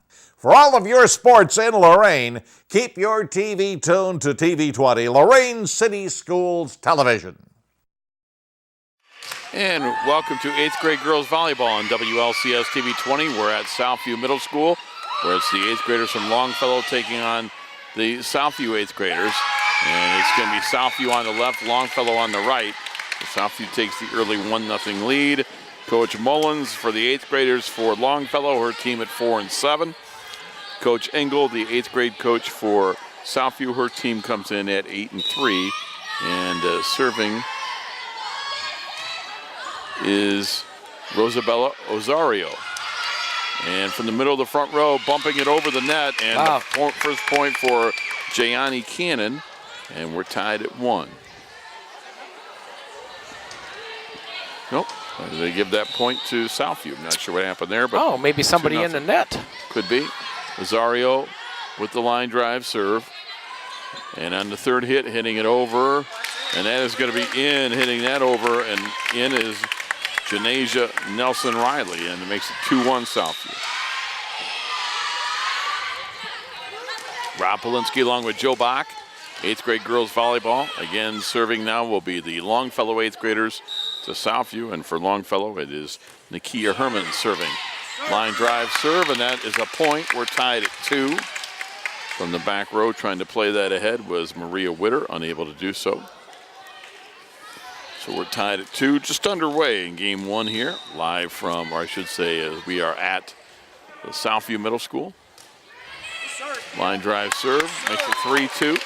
For all of your sports in Lorain, keep your TV tuned to TV 20, Lorain City Schools Television. And welcome to 8th grade girls volleyball on WLCS TV 20. We're at Southview Middle School, where it's the 8th graders from Longfellow taking on the Southview 8th graders. And it's going to be Southview on the left, Longfellow on the right. Southview takes the early 1-0 lead. Coach Mullins for the 8th graders for Longfellow, her team at 4-7. Coach Engel, the 8th grade coach for Southview, her team comes in at 8-3. And serving is Rosabella Osario. And from the middle of the front row, bumping it over the net, and the first point for Jayani Cannon, and we're tied at 1. Nope, they give that point to Southview. I'm not sure what happened there, but maybe somebody in the net. Could be. Osario with the line drive serve, and on the third hit, hitting it over, and that is going to be in, hitting that over, and in is Janasia Nelson Riley, and it makes it 2-1 Southview. Rob Polinsky along with Joe Bach, 8th grade girls volleyball. Again, serving now will be the Longfellow 8th graders to Southview, and for Longfellow it is Nakia Herman serving. Line drive serve, and that is a point. We're tied at 2. From the back row trying to play that ahead was Maria Witter, unable to do so. So we're tied at 2, just underway in game 1 here, live from, or I should say, we are at the Southview Middle School. Line drive serve, makes it 3-2.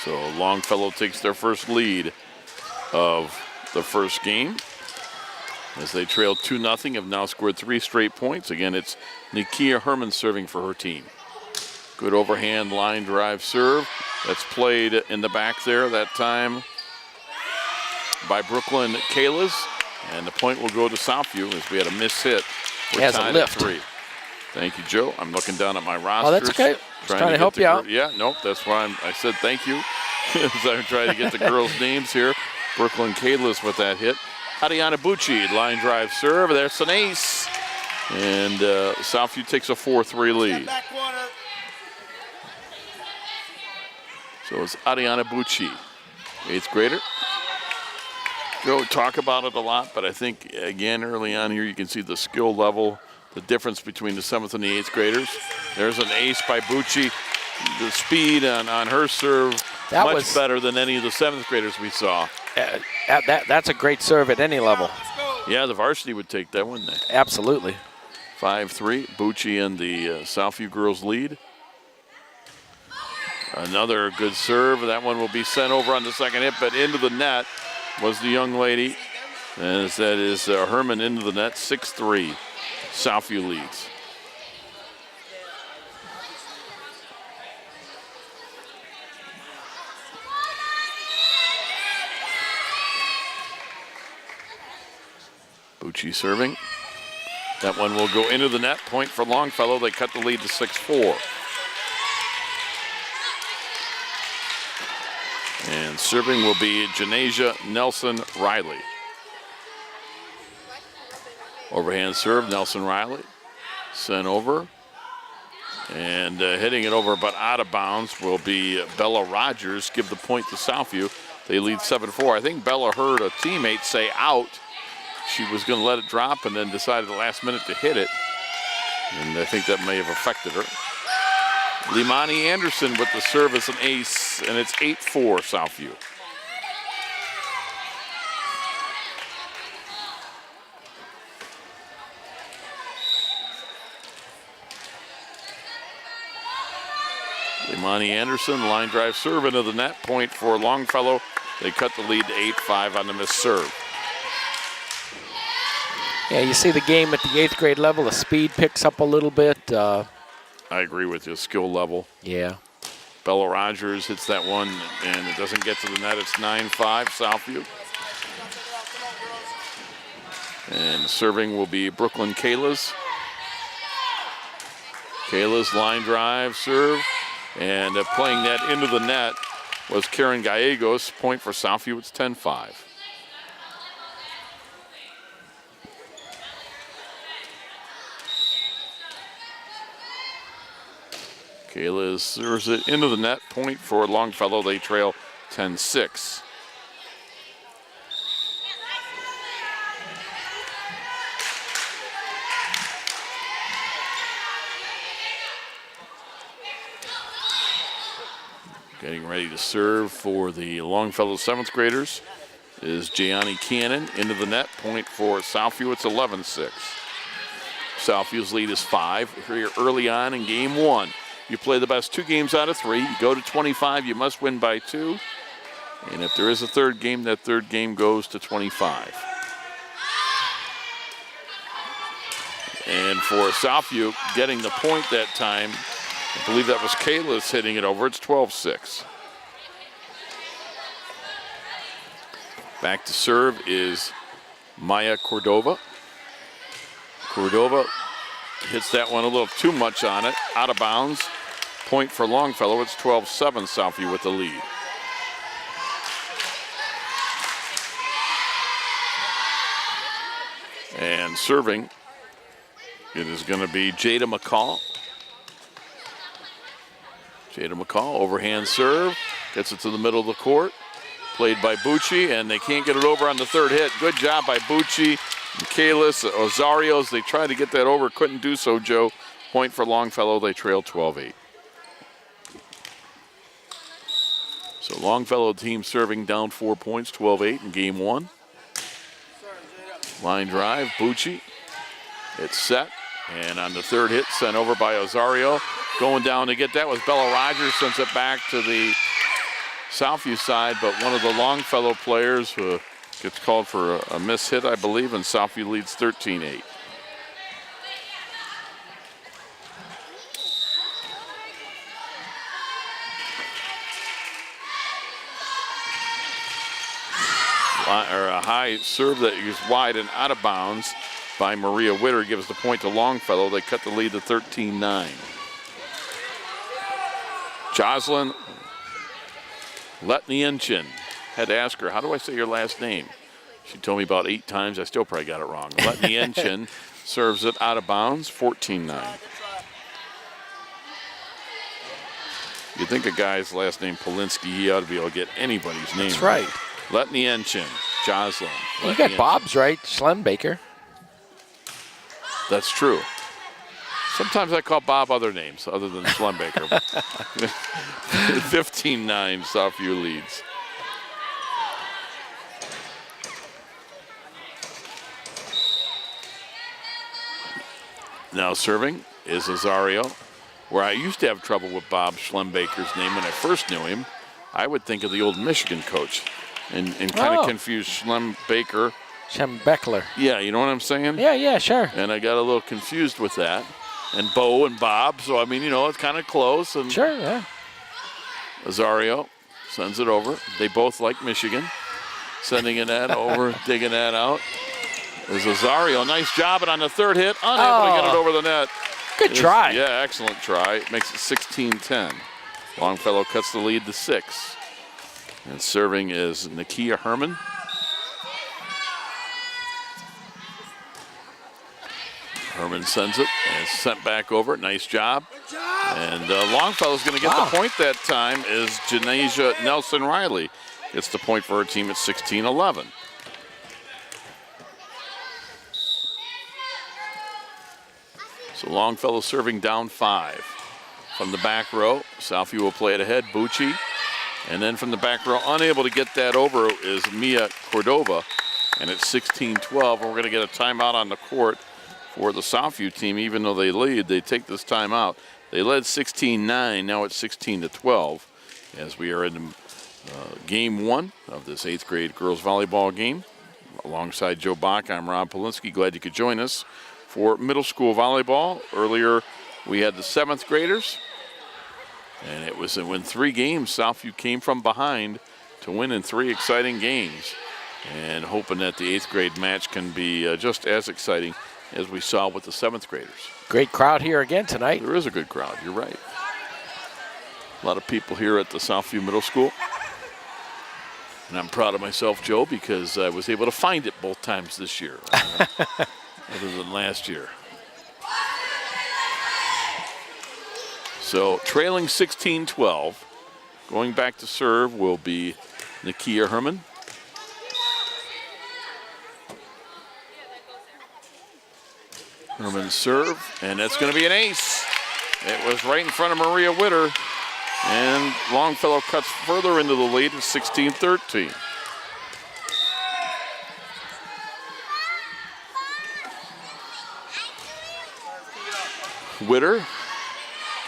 So Longfellow takes their first lead of the first game. As they trail 2-0, have now scored 3 straight points. Again, it's Nakia Herman serving for her team. Good overhand line drive serve. That's played in the back there that time by Brooklyn Kalas. And the point will go to Southview as we had a missed hit. We're tied at 3. Thank you, Joe. I'm looking down at my rosters. Oh, that's okay. Trying to help you out. Yeah, nope, that's why I said thank you. As I'm trying to get the girls' names here. Brooklyn Kalas with that hit. Adiana Bucci, line drive serve. That's an ace. And Southview takes a 4-3 lead. So it's Adiana Bucci, 8th grader. Joe, talk about it a lot, but I think, again, early on here, you can see the skill level, the difference between the 7th and the 8th graders. There's an ace by Bucci. The speed on her serve, much better than any of the 7th graders we saw. That's a great serve at any level. Yeah, the varsity would take that, wouldn't they? Absolutely. 5-3, Bucci and the Southview girls lead. Another good serve. That one will be sent over on the second hit, but into the net was the young lady. As that is Herman into the net, 6-3. Southview leads. Bucci serving. That one will go into the net. Point for Longfellow. They cut the lead to 6-4. And serving will be Janasia Nelson Riley. Overhand serve, Nelson Riley. Sent over. And hitting it over but out of bounds will be Bella Rogers. Give the point to Southview. They lead 7-4. I think Bella heard a teammate say out. She was going to let it drop and then decided the last minute to hit it. And I think that may have affected her. Limani Anderson with the serve as an ace, and it's 8-4 Southview. Limani Anderson, line drive serve into the net. Point for Longfellow. They cut the lead to 8-5 on the missed serve. Yeah, you see the game at the 8th grade level, the speed picks up a little bit. I agree with you, skill level. Yeah. Bella Rogers hits that one, and it doesn't get to the net. It's 9-5 Southview. And serving will be Brooklyn Kalas. Kalas line drive serve, and playing that into the net was Karen Gallegos. Point for Southview, it's 10-5. Kayla serves it into the net. Point for Longfellow. They trail 10-6. Getting ready to serve for the Longfellow 7th graders is Gianni Cannon into the net. Point for Southview. It's 11-6. Southview's lead is 5 here early on in game 1. You play the best 2 games out of 3. You go to 25. You must win by 2. And if there is a third game, that third game goes to 25. And for Southview, getting the point that time, I believe that was Kayla's hitting it over. It's 12-6. Back to serve is Maya Cordova. Cordova hits that one a little too much on it, out of bounds. Point for Longfellow. It's 12-7, Southview with the lead. And serving, it is going to be Jada McCall. Jada McCall, overhand serve, gets it to the middle of the court. Played by Bucci, and they can't get it over on the third hit. Good job by Bucci, Michaelis, Osarios. They tried to get that over, couldn't do so, Joe. Point for Longfellow, they trail 12-8. So Longfellow team serving down 4 points, 12-8 in game 1. Line drive, Bucci. It's set, and on the third hit, sent over by Osario. Going down to get that was Bella Rogers, sends it back to the Southview side, but one of the Longfellow players who gets called for a miss hit, I believe, and Southview leads 13-8. A high serve that is wide and out of bounds by Maria Witter gives the point to Longfellow. They cut the lead to 13-9. Jocelyn Letnianchin. Had to ask her, how do I say your last name? She told me about 8 times. I still probably got it wrong. Letnianchin serves it out of bounds, 14-9. You'd think a guy's last name Polinsky, he ought to be able to get anybody's name. That's right. Letnianchin, Jocelyn. You got Bob's right, Schlembaker. That's true. Sometimes I call Bob other names other than Schlembaker. 15-9, Southview leads. Now serving is Osario, where I used to have trouble with Bob Schlembaker's name when I first knew him. I would think of the old Michigan coach and kind of confuse Schlembaker. Schembeckler. Yeah, you know what I'm saying? Yeah, sure. And I got a little confused with that. And Bo and Bob, so I mean, you know, it's kind of close. And sure, yeah. Osario sends it over. They both like Michigan. Sending it that over, digging that out. There's Osario. Nice job, and on the third hit, unable to get it over the net. Good try. Yeah, excellent try. Makes it 16-10. Longfellow cuts the lead to 6. And serving is Nakia Herman. Herman sends it, and it's sent back over. Nice job. And Longfellow's going to get the point that time is Janasia Nelson Riley. Gets the point for her team at 16-11. So Longfellow serving down 5. From the back row, Southview will play it ahead, Bucci. And then from the back row, unable to get that over is Mia Cordova. And it's 16-12, and we're going to get a timeout on the court for the Southview team. Even though they lead, they take this timeout. They led 16-9, now it's 16-12, as we are in game 1 of this 8th grade girls volleyball game. Alongside Joe Bach, I'm Rob Polinsky. Glad you could join us for middle school volleyball. Earlier, we had the 7th graders, and it was in 3 games, Southview came from behind to win in 3 exciting games, and hoping that the 8th grade match can be just as exciting as we saw with the 7th graders. Great crowd here again tonight. There is a good crowd, you're right. A lot of people here at the Southview Middle School. And I'm proud of myself, Joe, because I was able to find it both times this year, other than last year. So trailing 16-12. Going back to serve will be Nakia Herman. Herman serve, and that's going to be an ace. It was right in front of Maria Witter, and Longfellow cuts further into the lead at 16-13. Witter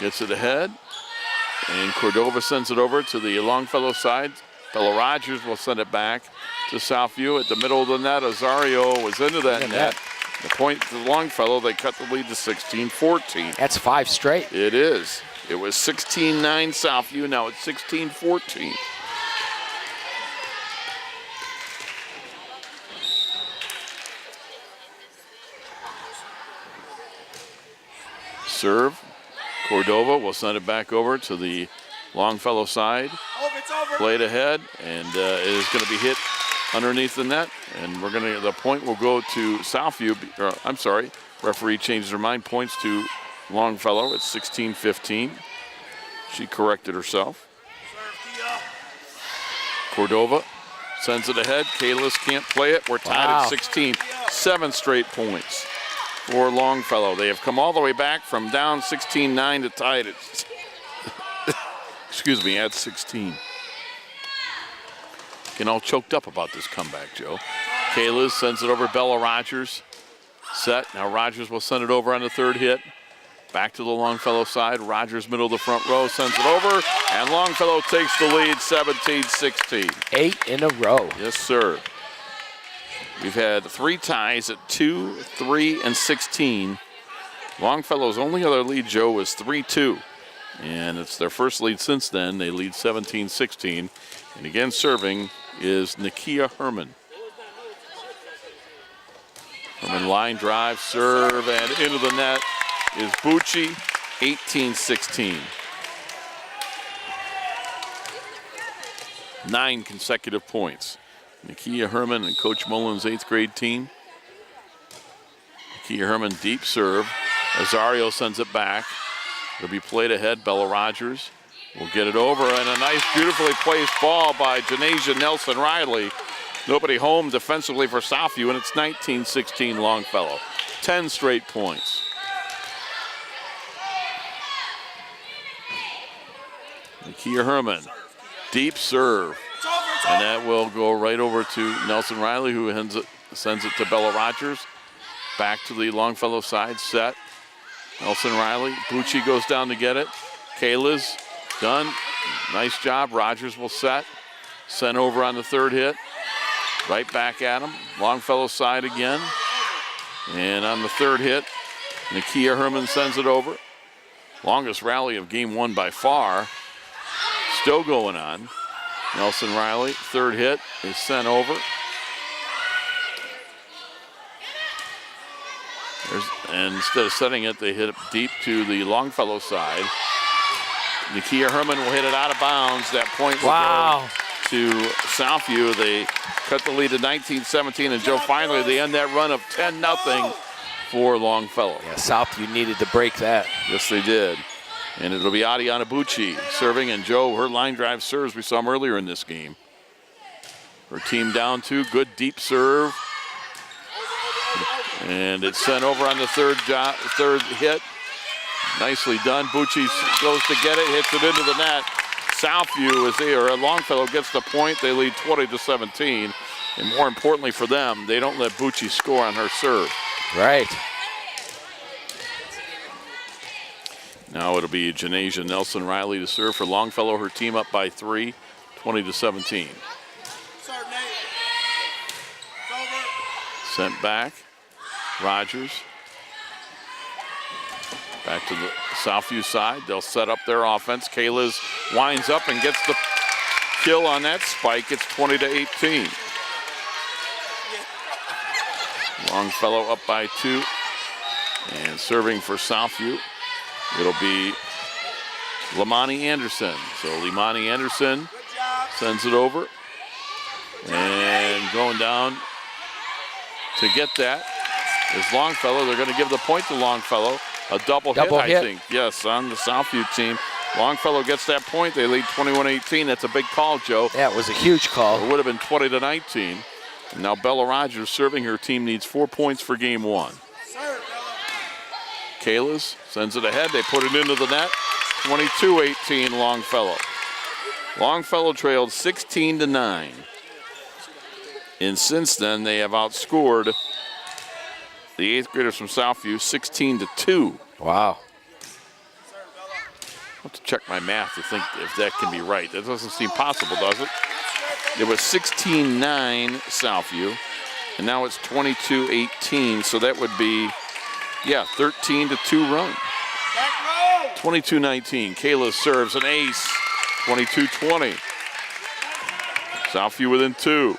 gets it ahead, and Cordova sends it over to the Longfellow side. Bella Rogers will send it back to Southview at the middle of the net. Azario was into that net. The point to Longfellow, they cut the lead to 16-14. That's 5 straight. It is. It was 16-9 Southview, now it's 16-14. Serve. Cordova will send it back over to the Longfellow side. Played ahead, and it is going to be hit underneath the net, and the point will go to Southview. I'm sorry, referee changed her mind. Points to Longfellow at 16-15. She corrected herself. Cordova sends it ahead. Kalis can't play it. We're tied at 16. 7 straight points for Longfellow. They have come all the way back from down 16-9 to tied at excuse me, at 16. Getting all choked up about this comeback, Joe. Kalis sends it over. Bella Rogers set. Now Rogers will send it over on the third hit. Back to the Longfellow side. Rogers middle of the front row sends it over, and Longfellow takes the lead 17-16. 8 in a row. Yes, sir. We've had 3 ties at 2, 3, and 16. Longfellow's only other lead, Joe, was 3-2. And it's their first lead since then. They lead 17-16. And again, serving is Nakia Herman. Herman line drive, serve, and into the net is Bucci, 18-16. 9 consecutive points. Nakia Herman and Coach Mullen's 8th grade team. Nakia Herman deep serve. Azario sends it back. It'll be played ahead. Bella Rogers will get it over, and a nice, beautifully placed ball by Janasia Nelson Riley. Nobody home defensively for Southview, and it's 19-16 Longfellow. 10 straight points. Nakia Herman, deep serve. And that will go right over to Nelson Riley, who sends it to Bella Rogers. Back to the Longfellow side, set. Nelson Riley, Bucci goes down to get it. Kayla's done. Nice job. Rogers will set. Sent over on the third hit. Right back at him. Longfellow side again. And on the third hit, Nakia Herman sends it over. Longest rally of game 1 by far. Still going on. Nelson Riley, third hit, is sent over. And instead of setting it, they hit it deep to the Longfellow side. Nakia Herman will hit it out of bounds. That point will go to Southview. They cut the lead to 19-17, and Joe, finally they end that run of 10-0 for Longfellow. Yeah, Southview needed to break that. Yes, they did. And it'll be Adiana Bucci serving, and Joe, her line drive serves, we saw them earlier in this game. Her team down 2, good deep serve. And it's sent over on the third hit. Nicely done. Bucci goes to get it, hits it into the net. Southview is there. Longfellow gets the point. They lead 20-17. And more importantly for them, they don't let Bucci score on her serve. Right. Now it'll be Janasia Nelson Riley to serve for Longfellow. Her team up by 3, 20-17. Sent back. Rogers. Back to the Southview side. They'll set up their offense. Kayla's winds up and gets the kill on that spike. It's 20-18. Longfellow up by 2. And serving for Southview, it'll be Limani Anderson. So Limani Anderson sends it over. And going down to get that is Longfellow. They're going to give the point to Longfellow a double hit, I think. Yes, on the Southview team. Longfellow gets that point. They lead 21-18. That's a big call, Joe. That was a huge call. It would have been 20-19. And now Bella Rogers serving. Her team needs 4 points for game one. Kalis sends it ahead. They put it into the net. 22-18 Longfellow. Longfellow trailed 16-9. And since then, they have outscored the 8th graders from Southview 16-2. Wow. I have to check my math to think if that can be right. That doesn't seem possible, does it? It was 16-9 Southview, and now it's 22-18, so that would be, yeah, 13-2 run. 22-19, Kayla serves an ace, 22-20. Southview within 2.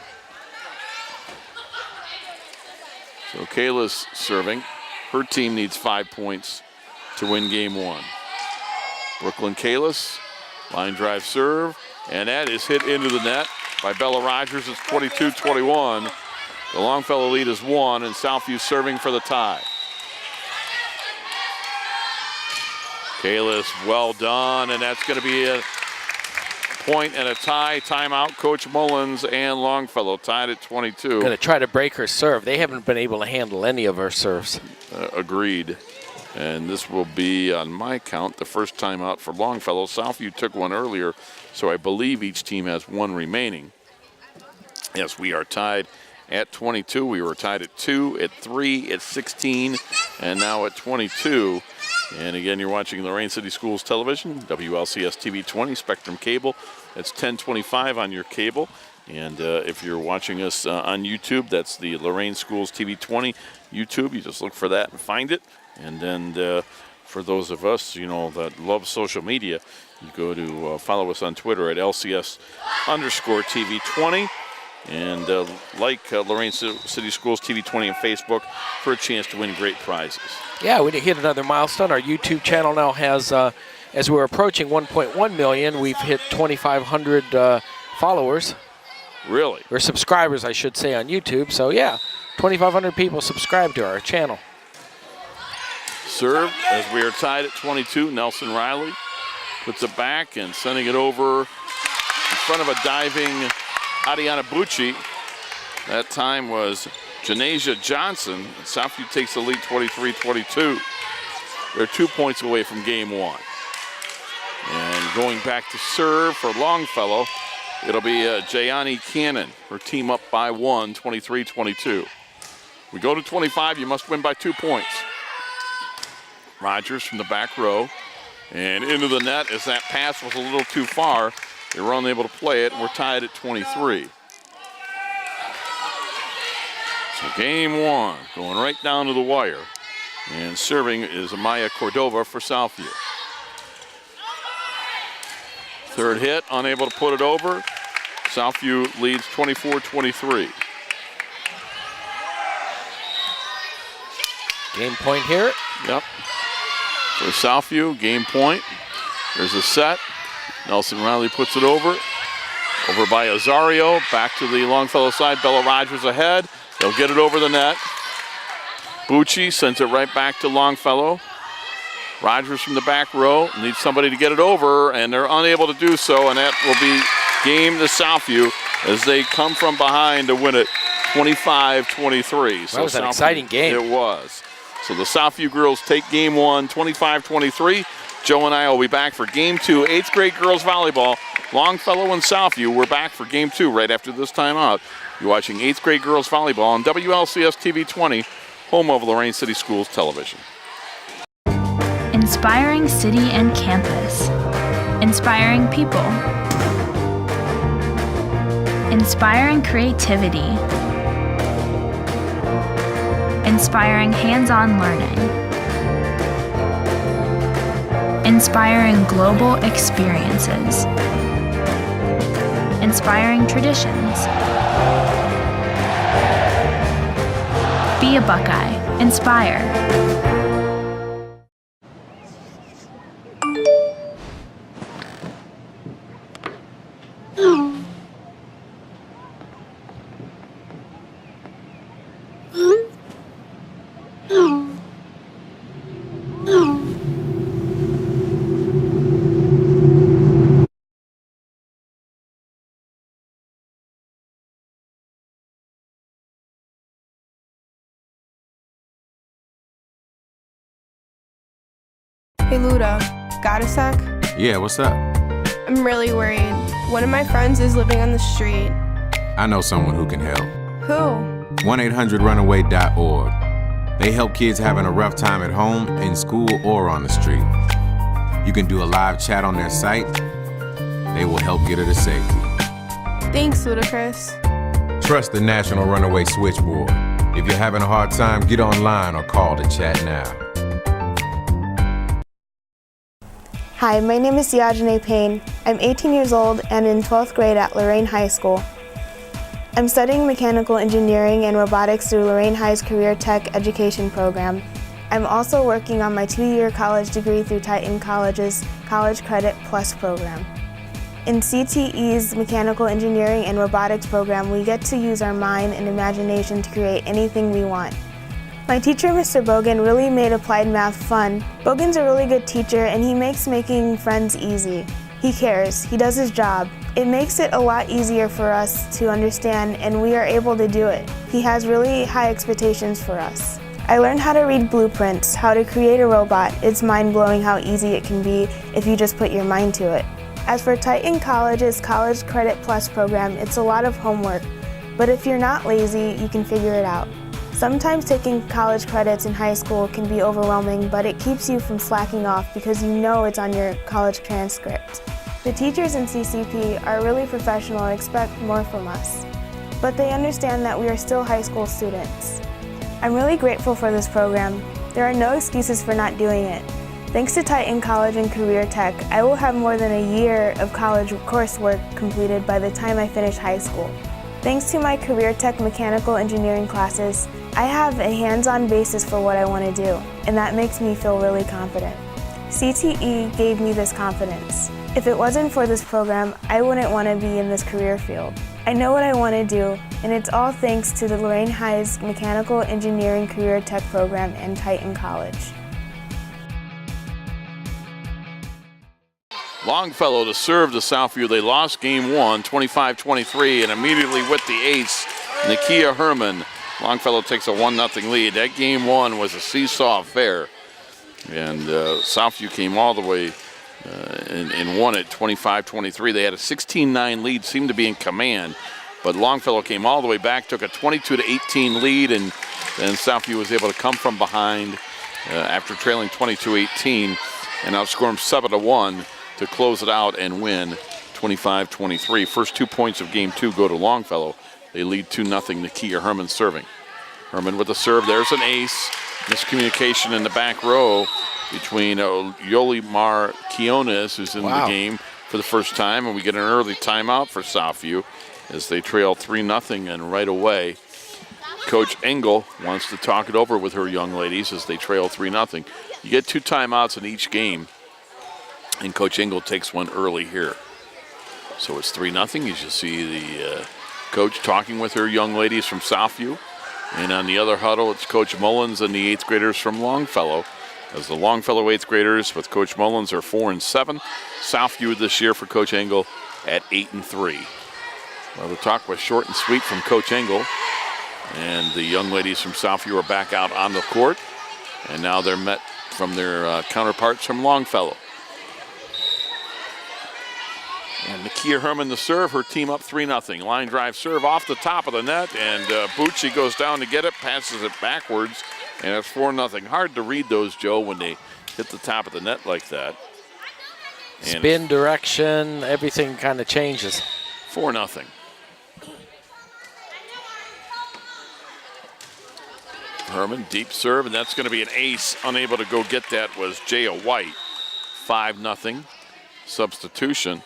So Kayla's serving. Her team needs 5 points to win game one. Brooklyn Kalis, line drive serve, and that is hit into the net by Bella Rogers. It's 22-21. The Longfellow lead is 1, and Southview serving for the tie. Kalis, well done, and that's going to be a point and a tie. Timeout, Coach Mullins and Longfellow tied at 22. Going to try to break her serve. They haven't been able to handle any of her serves. Agreed. And this will be, on my count, the first timeout for Longfellow. Southview took one earlier, so I believe each team has one remaining. Yes, we are tied at 22. We were tied at 2, at 3, at 16, and now at 22. And again, you're watching Lorain City Schools Television, WLCS TV 20, Spectrum Cable. That's 1025 on your cable. And if you're watching us on YouTube, that's the Lorain Schools TV 20 YouTube. You just look for that and find it. And then for those of us, you know, that love social media, you go to follow us on Twitter at LCS_TV 20. And like Lorain City Schools TV 20 on Facebook for a chance to win great prizes. Yeah, we hit another milestone. Our YouTube channel now has, as we're approaching 1.1 million, we've hit 2,500 followers. Really? Or subscribers, I should say, on YouTube. So, yeah, 2,500 people subscribe to our channel. Serve as we are tied at 22. Nelson Riley puts it back and sending it over in front of a diving Adiana Bucci. That time was Janasia Johnson. Southview takes the lead 23-22. They're 2 points away from game one. And going back to serve for Longfellow, it'll be Jayani Cannon. Her team up by 1, 23-22. We go to 25, you must win by 2 points. Rogers from the back row. And into the net as that pass was a little too far. They were unable to play it, and we're tied at 23. So game one, going right down to the wire. And serving is Amaya Cordova for Southview. Third hit, unable to put it over. Southview leads 24-23. Game point here. Yep. For Southview, game point. There's a set. Nelson Riley puts it over by Azario, back to the Longfellow side. Bella Rogers ahead. They'll get it over the net. Bucci sends it right back to Longfellow. Rogers from the back row needs somebody to get it over, and they're unable to do so, and that will be game to Southview as they come from behind to win it 25-23. So that was an exciting game. It was. So the Southview girls take game one, 25-23. Joe and I will be back for game two, 8th grade girls volleyball. Longfellow and Southview, we're back for game two right after this timeout. You're watching 8th grade girls volleyball on WLCS TV 20, home of Lorain City Schools Television. Inspiring city and campus. Inspiring people. Inspiring creativity. Inspiring hands-on learning. Inspiring global experiences. Inspiring traditions. Be a Buckeye. Inspire. Hey Luda, got a sec? Yeah, what's up? I'm really worried. One of my friends is living on the street. I know someone who can help. Who? 1-800-RUNAWAY.org. They help kids having a rough time at home, in school, or on the street. You can do a live chat on their site. They will help get her to safety. Thanks, Ludacris. Trust the National Runaway Switchboard. If you're having a hard time, get online or call to chat now. Hi, my name is Diogene Payne. I'm 18 years old and in 12th grade at Lorain High School. I'm studying mechanical engineering and robotics through Lorain High's Career Tech Education program. I'm also working on my 2-year college degree through Titan College's College Credit Plus program. In CTE's Mechanical Engineering and Robotics program, we get to use our mind and imagination to create anything we want. My teacher, Mr. Bogan, really made applied math fun. Bogan's a really good teacher and he makes making friends easy. He cares, he does his job. It makes it a lot easier for us to understand and we are able to do it. He has really high expectations for us. I learned how to read blueprints, how to create a robot. It's mind-blowing how easy it can be if you just put your mind to it. As for Titan College's College Credit Plus program, it's a lot of homework, but if you're not lazy, you can figure it out. Sometimes taking college credits in high school can be overwhelming, but it keeps you from slacking off because you know it's on your college transcript. The teachers in CCP are really professional and expect more from us, but they understand that we are still high school students. I'm really grateful for this program. There are no excuses for not doing it. Thanks to Titan College and Career Tech, I will have more than a year of college coursework completed by the time I finish high school. Thanks to my Career Tech mechanical engineering classes, I have a hands-on basis for what I want to do, and that makes me feel really confident. CTE gave me this confidence. If it wasn't for this program, I wouldn't want to be in this career field. I know what I want to do, and it's all thanks to the Lorain High's Mechanical Engineering Career Tech program and Titan College. Longfellow to serve to Southview. They lost game one, 25-23, and immediately with the ace, Nakia Herman. Longfellow takes a 1-0 lead. That game one was a seesaw affair. And Southview came all the way and won it 25-23. They had a 16-9 lead, seemed to be in command. But Longfellow came all the way back, took a 22-18 lead, and then Southview was able to come from behind after trailing 22-18 and outscore them 7-1 to close it out and win 25-23. First 2 points of game two go to Longfellow. They lead 2-0. Nakia Herman serving. Herman with the serve. There's an ace. Miscommunication in the back row between Yolimar Quiones, who's in the game for the first time, and we get an early timeout for Southview as they trail 3-0, and right away Coach Engel wants to talk it over with her young ladies as they trail 3-0. You get 2 timeouts in each game, and Coach Engel takes one early here. So it's 3-0. You should see the coach talking with her young ladies from Southview. And on the other huddle, it's Coach Mullins and the 8th graders from Longfellow. As the Longfellow 8th graders with Coach Mullins are 4-7. Southview this year for Coach Engel at 8-3. Well, the talk was short and sweet from Coach Engel. And the young ladies from Southview are back out on the court. And now they're met from their counterparts from Longfellow. And Nakia Herman to serve, her team up 3-0. Line drive serve off the top of the net, and Bucci goes down to get it, passes it backwards, and it's 4-0. Hard to read those, Joe, when they hit the top of the net like that. And spin, direction, everything kind of changes. 4-0. Herman, deep serve, and that's going to be an ace. Unable to go get that was Jaya White. 5-0 substitution.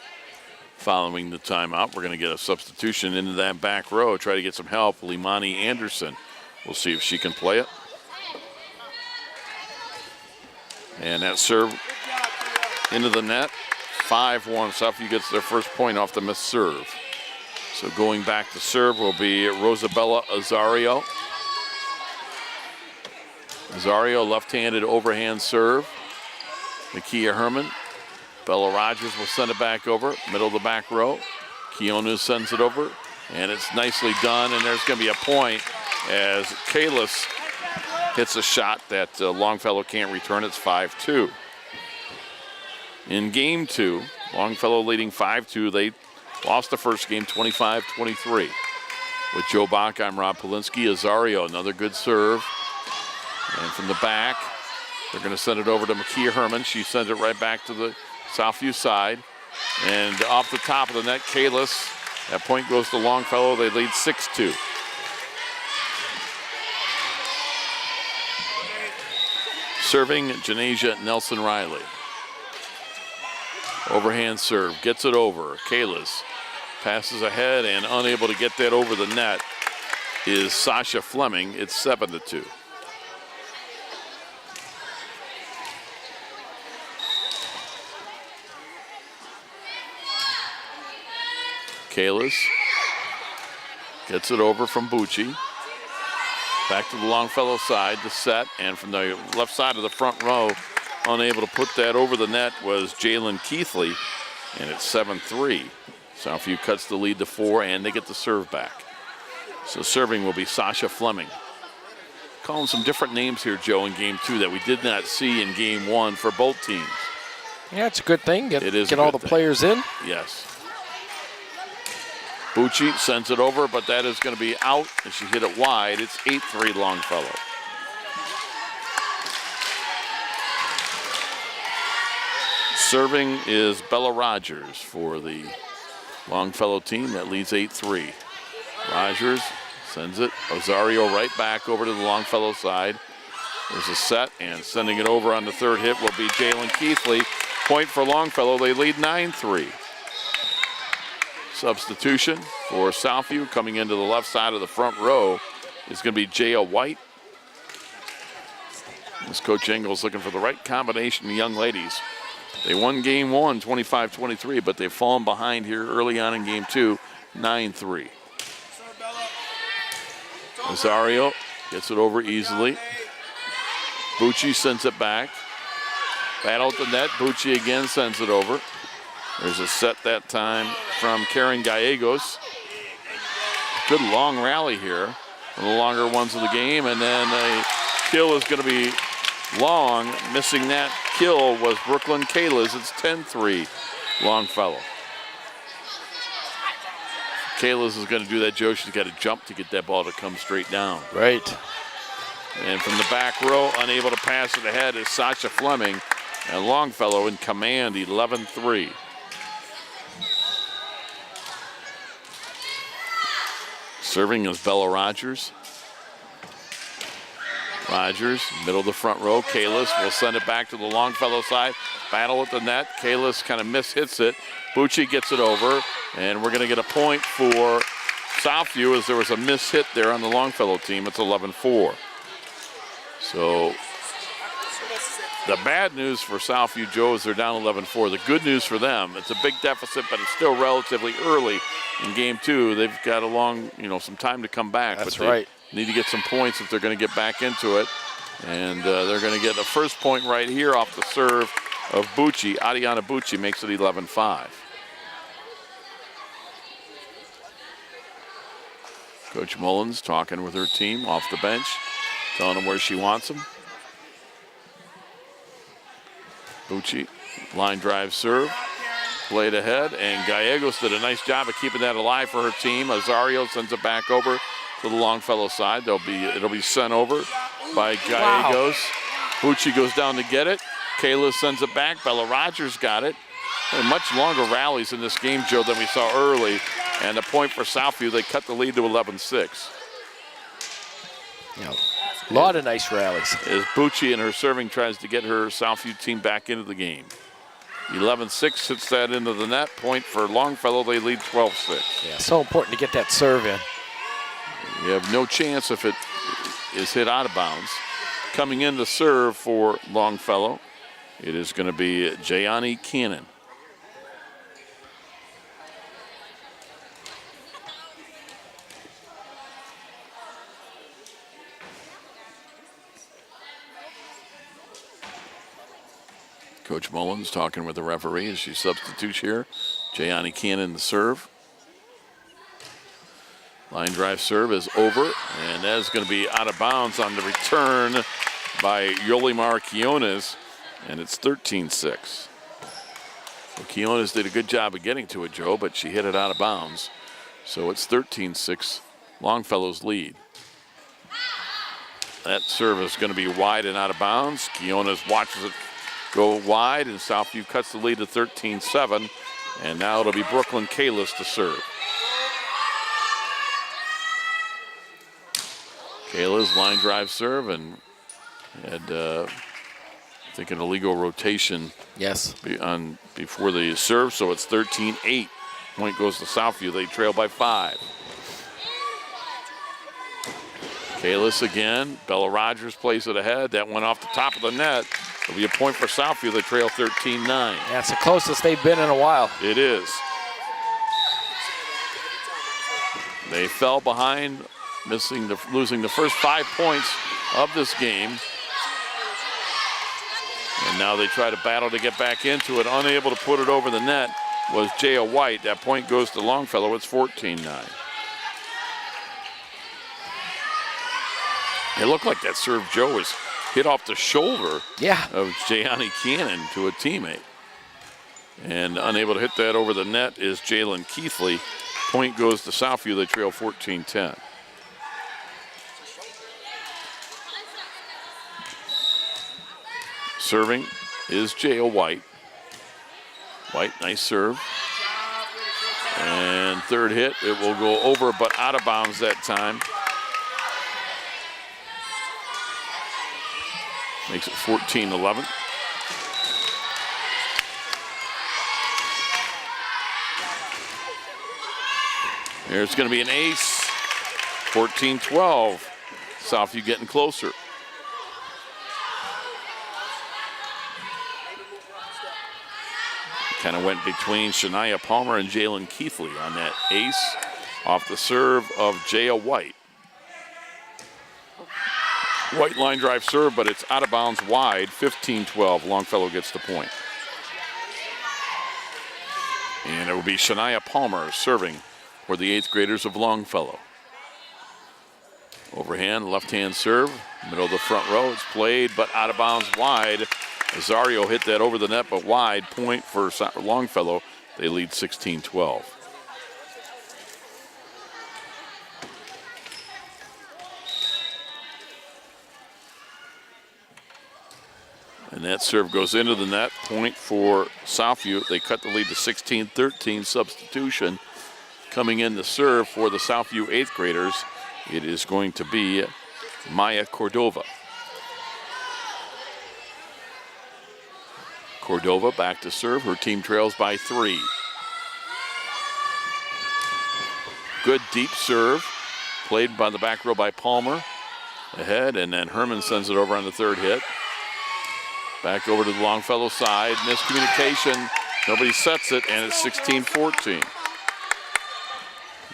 Following the timeout, we're going to get a substitution into that back row, try to get some help. Limani Anderson. We'll see if she can play it. And that serve into the net. 5-1. Southview gets their first point off the missed serve. So going back to serve will be Rosabella Azario. Azario, left-handed overhand serve. Nakia Herman. Bella Rogers will send it back over, middle of the back row. Keonu sends it over, and it's nicely done, and there's going to be a point as Kalis hits a shot that Longfellow can't return. It's 5-2. in game 2. Longfellow leading 5-2. They lost the first game 25-23. With Joe Bach, I'm Rob Polinsky. Azario, another good serve. And from the back, they're going to send it over to Makia Herman. She sends it right back to the Southview side. And off the top of the net, Kalis. That point goes to Longfellow. They lead 6-2. Serving Janasia Nelson Riley. Overhand serve, gets it over. Kalis passes ahead and unable to get that over the net is Sasha Fleming. It's 7-2. Kalis gets it over from Bucci. Back to the Longfellow side to set, and from the left side of the front row, unable to put that over the net was Jalen Keithley, and it's 7-3. Southview cuts the lead to 4, and they get the serve back. So serving will be Sasha Fleming. Calling some different names here, Joe, in game 2 that we did not see in game 1 for both teams. Yeah, it's a good thing. It is get all the players in. Yes. Bucci sends it over, but that is going to be out, and she hit it wide. It's 8-3 Longfellow. Serving is Bella Rogers for the Longfellow team. That leads 8-3. Rogers sends it. Osario right back over to the Longfellow side. There's a set, and sending it over on the third hit will be Jalen Keithley. Point for Longfellow. They lead 9-3. Substitution for Southview coming into the left side of the front row is going to be Jaya White. As Coach Engel's looking for the right combination of young ladies. They won game 1, 25-23, but they've fallen behind here early on in game 2, 9-3. Osario gets it over easily. Bucci sends it back. Battle at the net. Bucci again sends it over. There's a set that time from Karen Gallegos. Good long rally here. One of the longer ones of the game. And then a kill is going to be long. Missing that kill was Brooklyn Kalis. It's 10-3 Longfellow. Kalis is going to do that, Joe. She's got to jump to get that ball to come straight down. Right. And from the back row, unable to pass it ahead is Sasha Fleming. And Longfellow in command, 11-3. Serving is Bella Rogers. Rogers, middle of the front row. Kalis will send it back to the Longfellow side. Battle at the net. Kalis kind of mishits it. Bucci gets it over. And we're going to get a point for Southview as there was a mishit there on the Longfellow team. It's 11-4. So the bad news for Southview, Joe, is they're down 11-4. The good news for them, it's a big deficit, but it's still relatively early in game 2. They've got a long, some time to come back. That's but they right. need to get some points if they're going to get back into it. And they're going to get the first point right here off the serve of Bucci. Adiana Bucci makes it 11-5. Coach Mullins talking with her team off the bench, telling them where she wants them. Bucci, line drive serve, played ahead, and Gallegos did a nice job of keeping that alive for her team. Azario sends it back over to the Longfellow side. It'll be sent over by Gallegos. Wow. Bucci goes down to get it. Kayla sends it back. Bella Rogers got it. And much longer rallies in this game, Joe, than we saw early. And the point for Southview, they cut the lead to 11-6. A lot of nice rallies. As Bucci in her serving tries to get her Southview team back into the game. 11-6 hits that into the net. Point for Longfellow, they lead 12-6. Yeah, so important to get that serve in. You have no chance if it is hit out of bounds. Coming in to serve for Longfellow, it is going to be Jayani Cannon. Coach Mullins talking with the referee as she substitutes here. Jayani Cannon the serve. Line drive serve is over, and that is going to be out of bounds on the return by Yolimar Quiones, and it's 13-6. Well, Keonis did a good job of getting to it, Joe, but she hit it out of bounds. So it's 13-6, Longfellow's lead. That serve is going to be wide and out of bounds. Keonis watches it go wide, and Southview cuts the lead to 13-7. And now it'll be Brooklyn Kalis to serve. Kalis line drive serve and had, I think, an illegal rotation. Yes. Before the serve, so it's 13-8. Point goes to Southview. They trail by 5. Kalis again. Bella Rogers plays it ahead. That went off the top of the net. It'll be a point for Southview. They trail 13-9. That's the closest they've been in a while. It is. They fell behind, losing the first 5 points of this game. And now they try to battle to get back into it. Unable to put it over the net was Jaya White. That point goes to Longfellow. It's 14-9. It looked like that serve, Joe, was hit off the shoulder of Jayani Cannon to a teammate. And unable to hit that over the net is Jalen Keithley. Point goes to Southview. They trail 14-10. Serving is Jaya White. White, nice serve. And third hit, it will go over but out of bounds that time. Makes it 14-11. There's going to be an ace. 14-12. Southview getting closer. Kind of went between Shania Palmer and Jalen Keithley on that ace off the serve of Jaya White. White line drive serve, but it's out of bounds wide. 15-12. Longfellow gets the point. And it will be Shania Palmer serving for the 8th graders of Longfellow. Overhand, left-hand serve, middle of the front row. It's played, but out of bounds wide. Azario hit that over the net, but wide. Point for Longfellow. They lead 16-12. And that serve goes into the net. Point for Southview. They cut the lead to 16-13. Substitution coming in to serve for the Southview 8th graders. It is going to be Maya Cordova. Cordova back to serve. Her team trails by 3. Good deep serve. Played by the back row by Palmer. Ahead, and then Herman sends it over on the third hit. Back over to the Longfellow side. Miscommunication. Nobody sets it, and it's 16-14.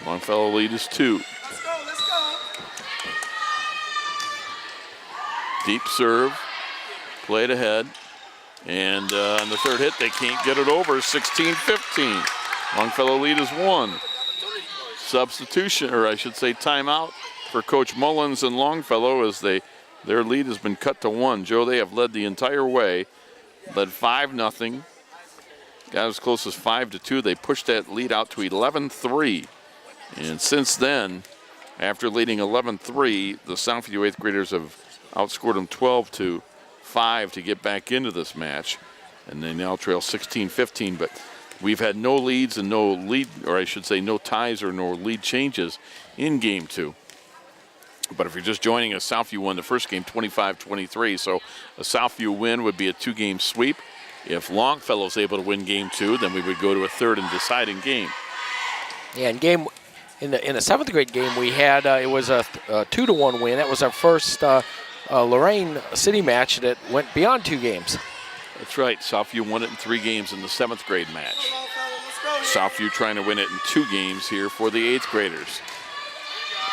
Longfellow lead is 2. Let's go. Deep serve. Played ahead. And on the third hit, they can't get it over. 16-15. Longfellow lead is 1. Substitution, or I should say timeout for Coach Mullins and Longfellow as their lead has been cut to 1. Joe, they have led the entire way. Led 5-0. Got as close as 5-2. They pushed that lead out to 11-3. And since then, after leading 11-3, the Southview 8th graders have outscored them 12-5 to get back into this match. And they now trail 16-15. But we've had no leads and no lead, or I should say no ties or no lead changes in game 2. But if you're just joining us, Southview won the first game 25-23. So a Southview win would be a 2-game sweep. If Longfellow's able to win game 2, then we would go to a third and deciding game. Yeah, in the 7th grade game we had it was a 2-1 win. That was our first Lorain City match that went beyond 2 games. That's right. Southview won it in 3 games in the 7th grade match. Southview trying to win it in 2 games here for the 8th graders.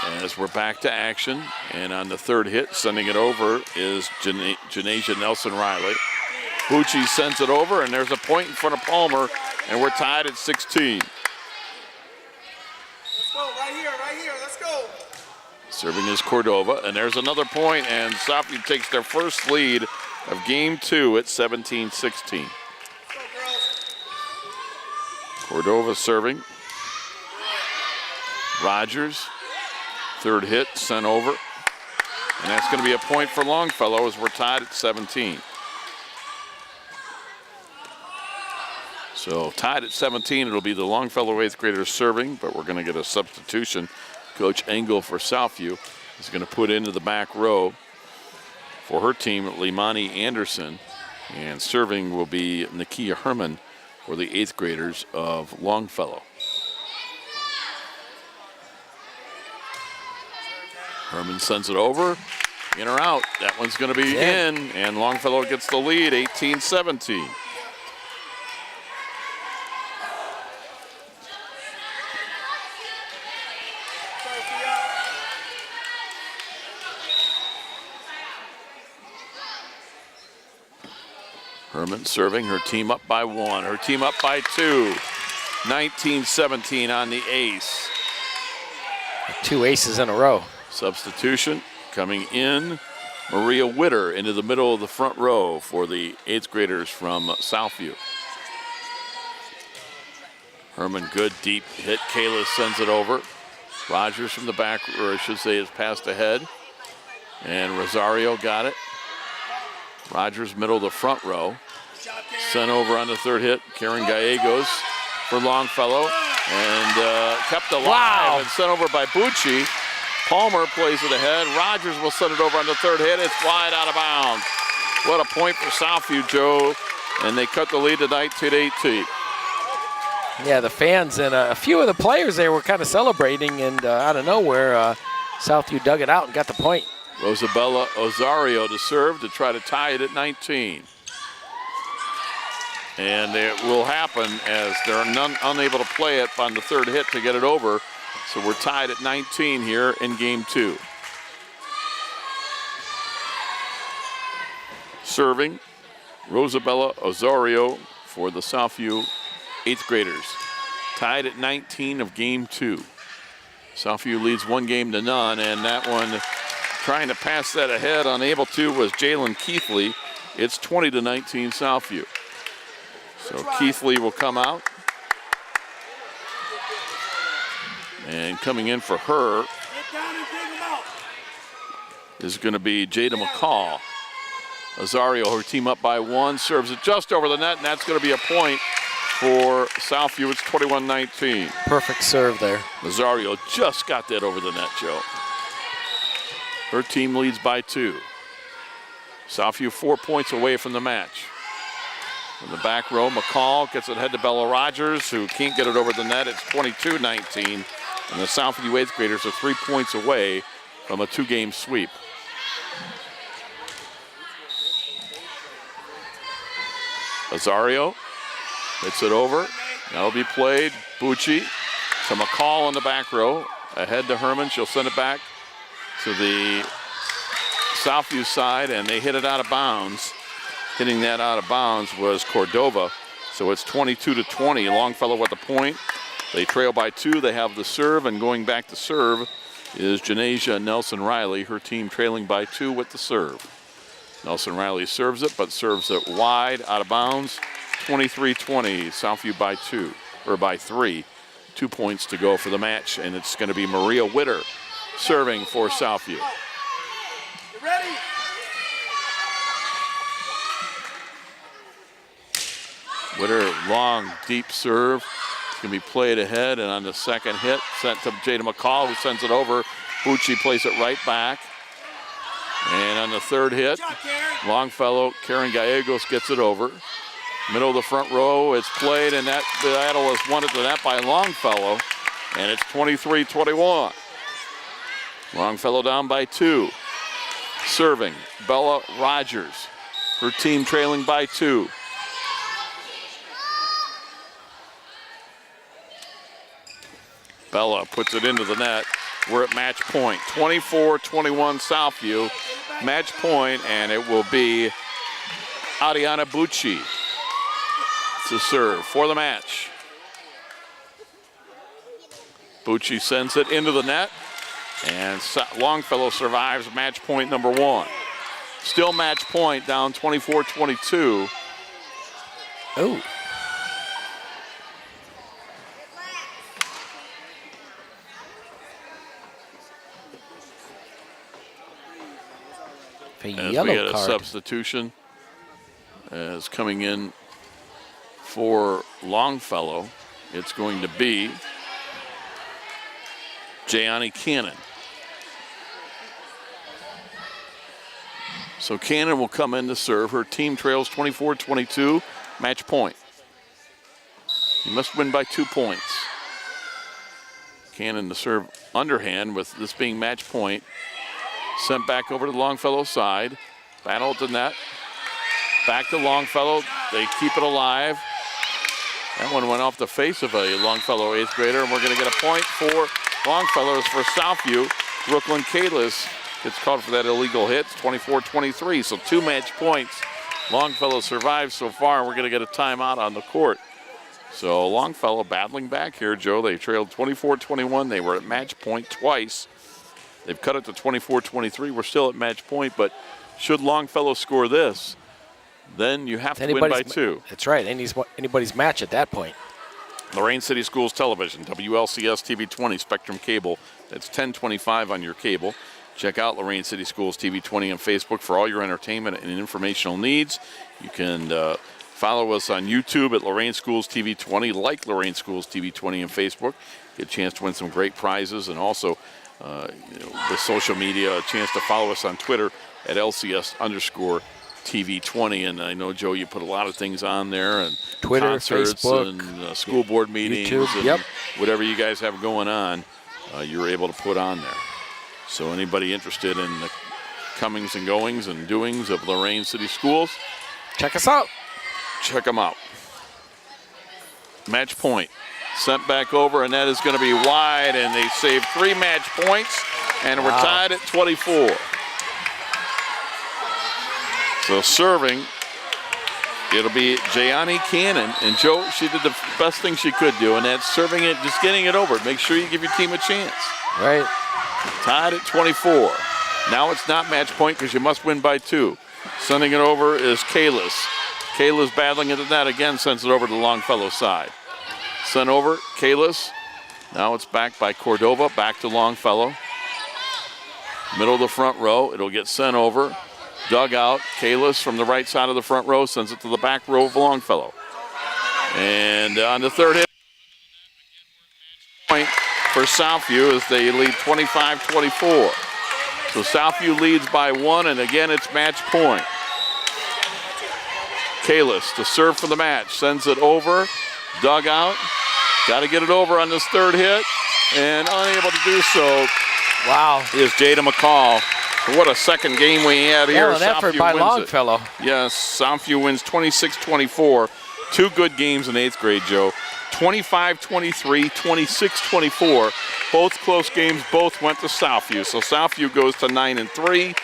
As we're back to action, and on the third hit, sending it over is Janasia Nelson-Riley. Bucci sends it over, and there's a point in front of Palmer, and we're tied at 16. Let's go, right here, let's go. Serving is Cordova, and there's another point, and Southview takes their first lead of game 2 at 17-16. Cordova serving. Rogers, third hit, sent over. And that's going to be a point for Longfellow as we're tied at 17. So tied at 17, it'll be the Longfellow 8th graders serving, but we're going to get a substitution. Coach Engel for Southview is going to put into the back row for her team, Limani Anderson. And serving will be Nakia Herman for the 8th graders of Longfellow. Herman sends it over, in or out. That one's going to be in, and Longfellow gets the lead, 18-17. Herman serving, her team up by 1, her team up by 2. 19-17 on the ace. 2 aces in a row. Substitution coming in, Maria Witter into the middle of the front row for the 8th graders from Southview. Herman, good deep hit. Kayla sends it over. Rogers from the back, or I should say, is passed ahead. And Rosario got it. Rogers, middle of the front row. Sent over on the third hit. Karen Gallegos for Longfellow. And kept alive and sent over by Bucci. Palmer plays it ahead. Rogers will send it over on the third hit. It's wide out of bounds. What a point for Southview, Joe. And they cut the lead to 19-18. Yeah, the fans and a few of the players there were kind of celebrating, and out of nowhere, Southview dug it out and got the point. Rosabella Osario to serve to try to tie it at 19. And it will happen as they're unable to play it on the third hit to get it over. So we're tied at 19 here in game 2. Serving, Rosabella Osario for the Southview 8th graders. Tied at 19 of game 2. Southview leads 1-0, and that one trying to pass that ahead, unable to, was Jalen Keithley. It's 20-19 Southview. So Keithley will come out. And coming in for her is going to be Jada McCall. Osario, her team up by 1, serves it just over the net, and that's going to be a point for Southview. It's 21-19. Perfect serve there. Osario just got that over the net, Joe. Her team leads by 2. Southview 4 points away from the match. In the back row, McCall gets it ahead to Bella Rogers, who can't get it over the net. It's 22-19. And the Southview 8th graders are 3 points away from a 2-game sweep. Osario hits it over. That'll be played. Bucci to McCall on the back row. Ahead to Herman. She'll send it back to the Southview side, and they hit it out of bounds. Hitting that out of bounds was Cordova. So it's 22-20. Longfellow with the point. They trail by 2. They have the serve, and going back to serve is Janasia Nelson-Riley, her team trailing by 2 with the serve. Nelson-Riley serves it, but serves it wide, out of bounds. 23-20, Southview by 2, or by 3. 2 points to go for the match, and it's going to be Maria Witter serving for Southview. Ready? Witter, long, deep serve. It's going to be played ahead, and on the second hit, sent to Jada McCall, who sends it over. Bucci plays it right back. And on the third hit, Longfellow, Karen Gallegos gets it over. Middle of the front row, it's played, and that battle is won at the net by Longfellow, and it's 23-21. Longfellow down by 2. Serving, Bella Rogers. Her team trailing by 2. Bella puts it into the net. We're at match point. 24-21 Southview. Match point, and it will be Ariana Bucci to serve for the match. Bucci sends it into the net, and Longfellow survives match point number 1. Still match point, down 24-22. Oh. A as we yellow had a card. substitution as coming in for Longfellow. It's going to be Jayani Cannon. So Cannon will come in to serve. Her team trails 24-22, match point. You must win by 2 points. Cannon to serve underhand with this being match point. Sent back over to the Longfellow side. Battle at the net. Back to Longfellow. They keep it alive. That one went off the face of a Longfellow 8th grader, and we're going to get a point for Longfellow. As for Southview, Brooklyn Kalis gets called for that illegal hit. It's 24-23, so 2 match points. Longfellow survives so far, and we're going to get a timeout on the court. So Longfellow battling back here, Joe. They trailed 24-21. They were at match point twice. They've cut it to 24-23. We're still at match point, but should Longfellow score this, then you have to win by 2. That's right. Anybody's match at that point. Lorain City Schools Television, WLCS TV 20, Spectrum Cable. That's 1025 on your cable. Check out Lorain City Schools TV 20 on Facebook for all your entertainment and informational needs. You can follow us on YouTube at Lorain Schools TV 20, like Lorain Schools TV 20 on Facebook. Get a chance to win some great prizes, and also the social media, a chance to follow us on Twitter at LCS_TV 20. And I know, Joe, you put a lot of things on there, and Twitter, concerts, Facebook, and school board meetings, YouTube, and whatever you guys have going on, you're able to put on there. So anybody interested in the comings and goings and doings of Lorain City Schools, check us out. Check them out. Match point. Sent back over, and that is going to be wide, and they save 3 match points, and we're tied at 24. So serving, it'll be Jayani Cannon. And Joe, she did the best thing she could do, and that's serving it, just getting it over. Make sure you give your team a chance. Right. Tied at 24. Now it's not match point because you must win by 2. Sending it over is Kalis. Kalis battling at the net again, sends it over to the Longfellow side. Sent over, Kalis. Now it's back by Cordova, back to Longfellow. Middle of the front row, it'll get sent over. Dug out, Kalis from the right side of the front row, sends it to the back row of Longfellow. And on the third hit, point for Southview as they lead 25-24. So Southview leads by 1, and again it's match point. Kalis to serve for the match, sends it over, dug out, got to get it over on this third hit, and unable to do so. Wow. Is Jada McCall. What a second game we had here. Well, an effort by Longfellow. Yes, Southview wins 26-24. 2 good games in 8th grade, Joe. 25-23, 26-24. Both close games, both went to Southview. So Southview goes to 9-3,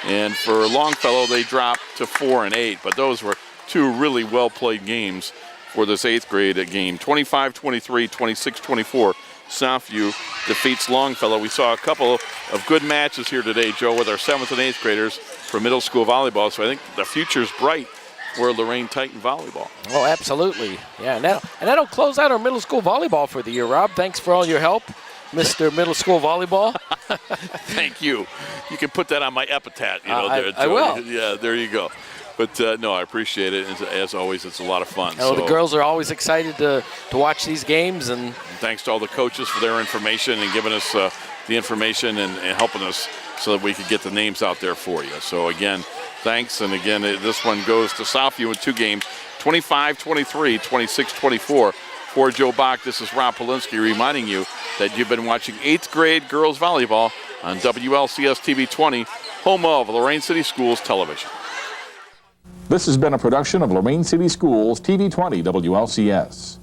and for Longfellow they drop to 4-8. But those were 2 really well-played games for this 8th grade game. 25-23, 26-24. Southview defeats Longfellow. We saw a couple of good matches here today, Joe, with our 7th and 8th graders for middle school volleyball. So I think the future's bright for Lorain Titan volleyball. Oh, absolutely. Yeah, and that'll close out our middle school volleyball for the year, Rob. Thanks for all your help, Mr. Middle School Volleyball. Thank you. You can put that on my epitaph, there, Joe. I will. Yeah, there you go. But, no, I appreciate it. As always, it's a lot of fun. The girls are always excited to watch these games. And thanks to all the coaches for their information and giving us the information and helping us so that we could get the names out there for you. So, again, thanks. And, again, this one goes to Southview in 2 games, 25-23, 26-24. For Joe Bach, this is Rob Polinsky reminding you that you've been watching 8th grade girls volleyball on WLCS TV 20, home of Lorain City Schools Television. This has been a production of Lorain City Schools TV 20 WLCS.